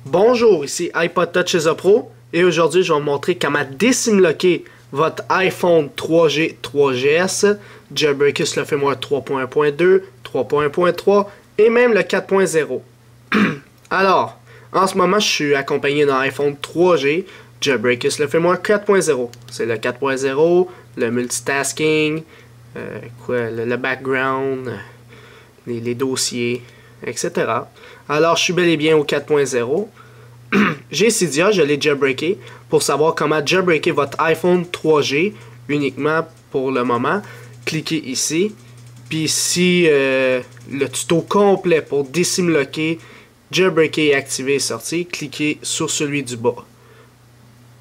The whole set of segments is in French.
Bonjour, ici iPod Touch EZA Pro et aujourd'hui je vais vous montrer comment désimloquer votre iPhone 3G 3GS, jailbreaker sur le firmware 3.1.2, 3.1.3 et même le 4.0. Alors, en ce moment je suis accompagné d'un iPhone 3G, jailbreaker sur le firmware 4.0. C'est le 4.0, le multitasking, le background, les dossiers, etc. Alors, je suis bel et bien au 4.0. J'ai Cydia, je l'ai jailbreaké pour savoir comment jailbreaker votre iPhone 3G uniquement pour le moment. Cliquez ici. Puis ici, le tuto complet pour désimloquer, jailbreaker et activer est sorti. Cliquez sur celui du bas.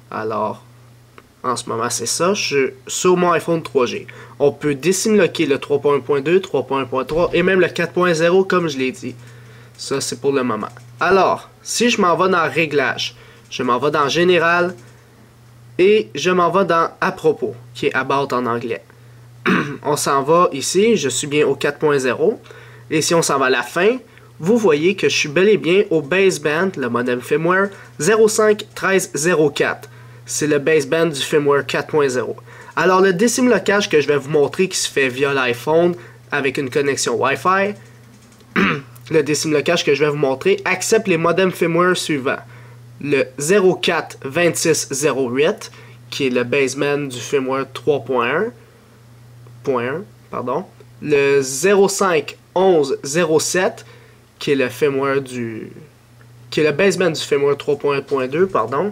Alors, en ce moment, c'est ça. Je suis sur mon iPhone 3G. On peut désimloquer le 3.1.2, 3.1.3 et même le 4.0 comme je l'ai dit. Ça, c'est pour le moment. Alors, si je m'en vais dans Réglages, je m'en vais dans Général et je m'en vais dans À propos, qui est About en anglais. On s'en va ici, je suis bien au 4.0. Et si on s'en va à la fin, vous voyez que je suis bel et bien au baseband, le modem firmware 05.13.04. C'est le baseband du firmware 4.0. Alors, le désimlocage que je vais vous montrer qui se fait via l'iPhone avec une connexion Wi-Fi, le désimlocage que je vais vous montrer accepte les modems firmware suivants. Le 04.26.08, qui est le baseband du firmware 3.1, le 05.11.07, qui est le firmware qui est le baseband du firmware 3.1.2,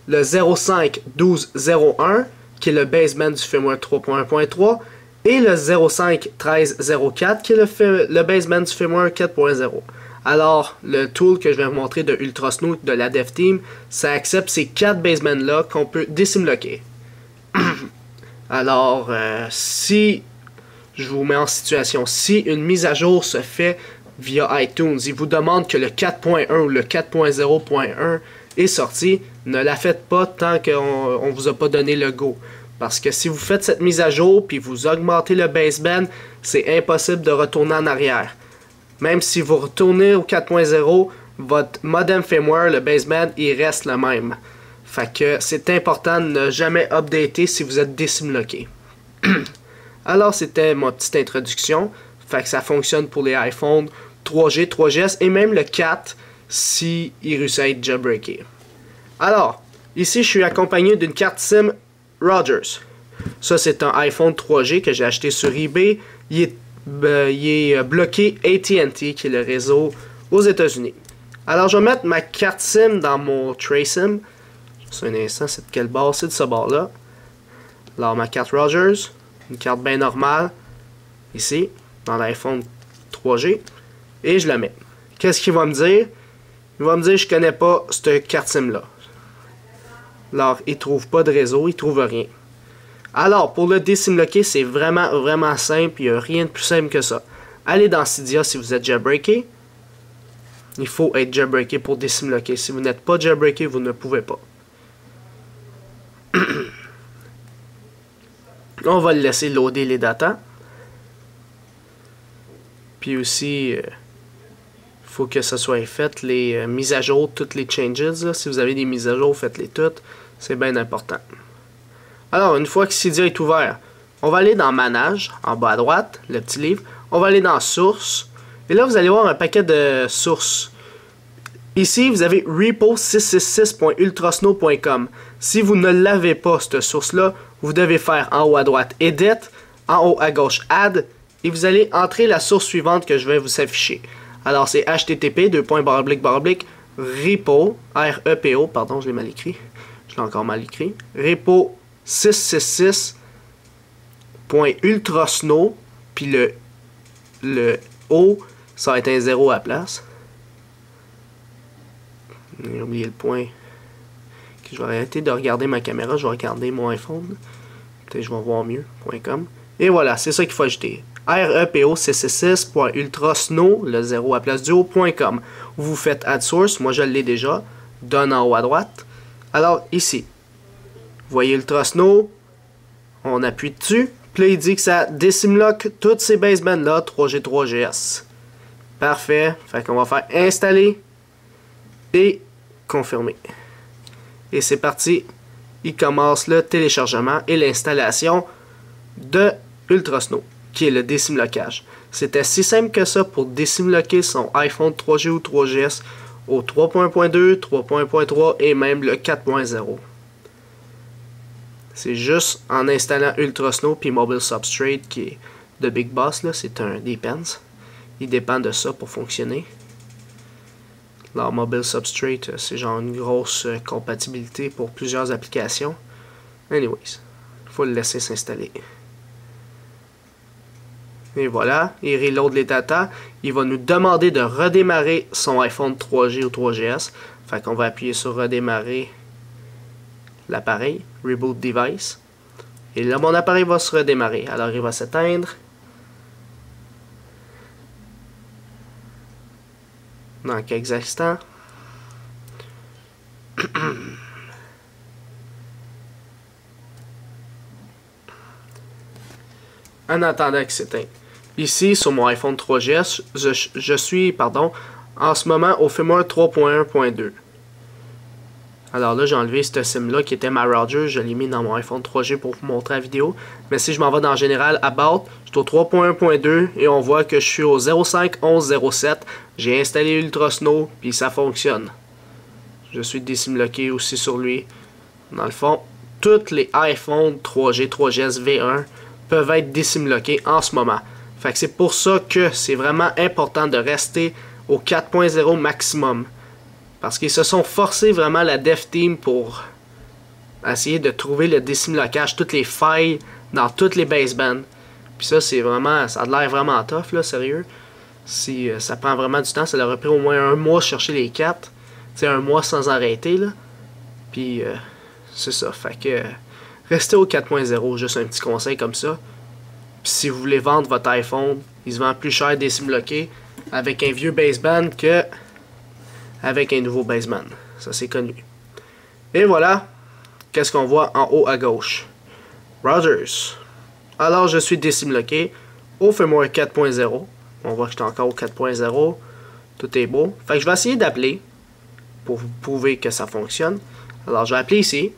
le 05.12.01, qui est le baseband du firmware 3.1.3, et le 05.13.04 qui est le baseband du firmware 4.0. Alors, le tool que je vais vous montrer de Ultrasnow de la DevTeam, ça accepte ces 4 basebands-là qu'on peut désimloquer. Alors, si je vous mets en situation, si une mise à jour se fait via iTunes, il vous demande que le 4.1 ou le 4.0.1 est sorti, ne la faites pas tant qu'on ne vous a pas donné le go. Parce que si vous faites cette mise à jour puis vous augmentez le baseband, c'est impossible de retourner en arrière. Même si vous retournez au 4.0, votre modem firmware, le baseband, il reste le même. Fait que c'est important de ne jamais updater si vous êtes désimloqué. Alors c'était ma petite introduction. Fait que ça fonctionne pour les iPhones 3G, 3GS et même le 4 si il réussit à être jailbreaké. Alors, ici je suis accompagné d'une carte SIM Rogers. Ça, c'est un iPhone 3G que j'ai acheté sur eBay. Il est bloqué AT&T, qui est le réseau aux États-Unis. Alors, je vais mettre ma carte SIM dans mon Tray SIM. Juste un instant, c'est de quel bord? C'est de ce bord-là. Alors, ma carte Rogers, une carte bien normale, ici, dans l'iPhone 3G. Et je la mets. Qu'est-ce qu'il va me dire? Il va me dire, je connais pas cette carte SIM-là. Alors, il ne trouve pas de réseau, il ne trouve rien. Alors, pour le désimloquer, c'est vraiment simple. Il n'y a rien de plus simple que ça. Allez dans Cydia si vous êtes jailbreaké. Il faut être jailbreaké pour désimloquer. Si vous n'êtes pas jailbreaké, vous ne pouvez pas. On va le laisser loader les datas. Puis aussi, il faut que ça soit fait, les mises à jour, toutes les changes. Là. Si vous avez des mises à jour, faites-les toutes. C'est bien important. Alors, une fois que Cydia est ouvert, on va aller dans Manage, en bas à droite, le petit livre. On va aller dans Sources. Et là, vous allez voir un paquet de sources. Ici, vous avez repo666.ultrasnow.com. Si vous ne l'avez pas, cette source-là, vous devez faire en haut à droite Edit, en haut à gauche Add, et vous allez entrer la source suivante que je vais vous afficher. Alors, c'est http://repo, R-E-P-O, pardon, je l'ai mal écrit. Je l'ai encore mal écrit. repo666.ultrasnow, puis le O, ça va être un 0 à la place. J'ai oublié le point. Je vais arrêter de regarder ma caméra, je vais regarder mon iPhone. Peut-être que je vais voir mieux. .com. Et voilà, c'est ça qu'il faut ajouter. repo666.ultrasnow, le 0 à la place du O.com. Vous faites Add Source, moi je l'ai déjà. Donne en haut à droite. Alors, ici, vous voyez Ultrasnow, on appuie dessus, puis là, il dit que ça désimloque toutes ces basebands-là, 3G, 3GS. Parfait, fait qu'on va faire installer, et confirmer. Et c'est parti. Il commence le téléchargement et l'installation de Ultrasnow, qui est le décimlocage. C'était si simple que ça pour décimloquer son iPhone 3G ou 3GS au 3.2, 3.3 et même le 4.0. C'est juste en installant Ultrasnow puis Mobile Substrate qui est de Big Boss, c'est un Depends. Il dépend de ça pour fonctionner. Alors Mobile Substrate, c'est genre une grosse compatibilité pour plusieurs applications. Anyways, il faut le laisser s'installer. Et voilà, il reload les data. Il va nous demander de redémarrer son iPhone 3G ou 3GS. Fait qu'on va appuyer sur redémarrer l'appareil, Reboot Device. Et là, mon appareil va se redémarrer. Alors, il va s'éteindre. Dans quelques instants. En attendant qu'il s'éteigne. Ici, sur mon iPhone 3GS, je suis en ce moment au firmware 3.1.2. Alors là, j'ai enlevé cette SIM-là qui était ma Roger. Je l'ai mis dans mon iPhone 3G pour vous montrer la vidéo. Mais si je m'en vais dans Général, About, je suis au 3.1.2 et on voit que je suis au 05.11.07. J'ai installé Ultrasnow, puis ça fonctionne. Je suis décimloqué aussi sur lui. Dans le fond, tous les iPhone 3G, 3GS V1 peuvent être décimloqués en ce moment. Fait que c'est pour ça que c'est vraiment important de rester au 4.0 maximum. Parce qu'ils se sont forcés vraiment la dev team pour essayer de trouver le décimlocage, toutes les failles dans toutes les basebands. Puis ça, c'est vraiment, ça a l'air vraiment tough, là, sérieux. Si ça prend vraiment du temps, ça leur a pris au moins un mois de chercher les 4. C'est un mois sans arrêter, là. Puis c'est ça, fait que restez au 4.0, juste un petit conseil comme ça. Puis si vous voulez vendre votre iPhone, il se vend plus cher décimloqué avec un vieux baseband que avec un nouveau baseband. Ça, c'est connu. Et voilà, qu'est-ce qu'on voit en haut à gauche? Browsers. Alors, je suis décimloqué au firmware 4.0. On voit que je suis encore au 4.0. Tout est beau. Fait que je vais essayer d'appeler pour vous prouver que ça fonctionne. Alors, je vais appeler ici.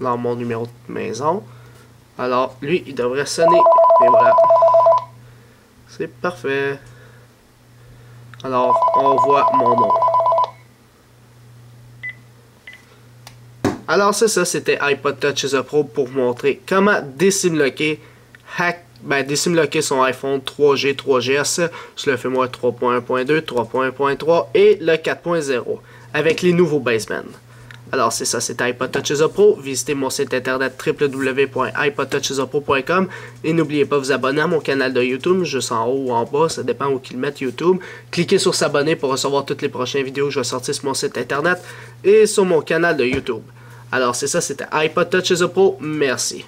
Dans mon numéro de maison. Alors, lui, il devrait sonner. Et voilà. C'est parfait. Alors, on voit mon nom. Alors, c'est ça, c'était iPod Touch is a Pro pour vous montrer comment décimloquer, décimloquer son iPhone 3G, 3GS sur le firmware 3.1.2, 3.1.3 et le 4.0 avec les nouveaux basebands. Alors c'est ça, c'était iPod Touch is a Pro. Visitez mon site internet www.ipodtouchisapro.com et n'oubliez pas de vous abonner à mon canal de YouTube, juste en haut ou en bas, ça dépend où qu'ils mettent YouTube. Cliquez sur s'abonner pour recevoir toutes les prochaines vidéos que je vais sortir sur mon site internet et sur mon canal de YouTube. Alors c'est ça, c'était iPod Touch is a Pro. Merci.